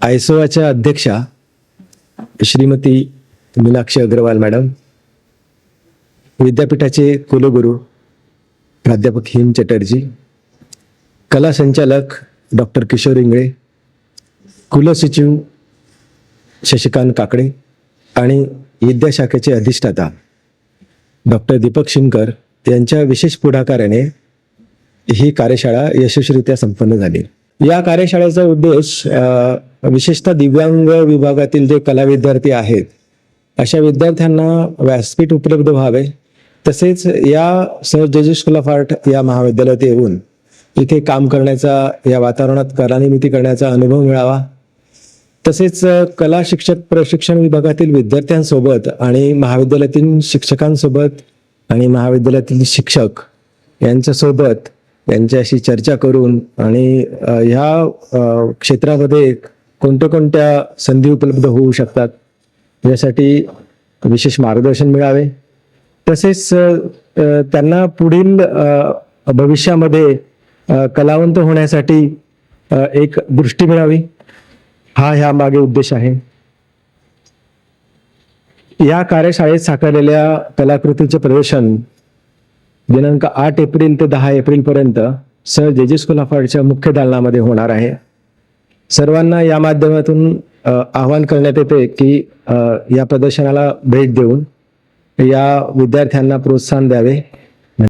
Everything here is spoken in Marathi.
आयसोआच्या अध्यक्षा श्रीमती मीनाक्षी अग्रवाल मॅडम, विद्यापीठाचे कुलगुरू प्राध्यापक हिम चटर्जी, कला संचालक डॉक्टर किशोर इंगळे, कुलसचिव शशिकांत काकडे आणि विद्याशाखेचे अधिष्ठाता डॉक्टर दीपक शिमकर यांच्या विशेष पुढाकाराने ही कार्यशाळा यशस्वीरित्या संपन्न झाली. या कार्यशाळेचा उद्देश विशेषतः दिव्यांग विभागातील जे कला विद्यार्थी आहेत अशा विद्यार्थ्यांना व्यासपीठ उपलब्ध व्हावे, तसेच या sir JJ school of art या महाविद्यालयात येऊन इथे काम करण्याचा, या वातावरणात कलानिर्मिती करण्याचा अनुभव मिळावा. तसेच कला शिक्षक प्रशिक्षण विभागातील विद्यार्थ्यांसोबत आणि महाविद्यालयातील शिक्षकांसोबत आणि महाविद्यालयातील शिक्षक यांच्यासोबत यांच्याशी चर्चा करून आणि ह्या क्षेत्रामध्ये कोणत्या संधी उपलब्ध होऊ शकतात यासाठी विशेष मार्गदर्शन मिळावे. तसेच त्यांना पुढील भविष्यामध्ये कलावंत होण्यासाठी एक दृष्टी मिळावी, हा ह्या मागे उद्देश आहे. या कार्यशाळेत साकारलेल्या कलाकृतीचे प्रदर्शन दिनांक 8 एप्रिल ते 10 एप्रिल पर्यंत सर जेजे स्कूल ऑफ आर्टच्या मुख्य दालनामध्ये होणार आहे. सर्वांना या माध्यमातून आवाहन करण्यात येते की या प्रदर्शनाला भेट देऊन या विद्यार्थ्यांना प्रोत्साहन द्यावे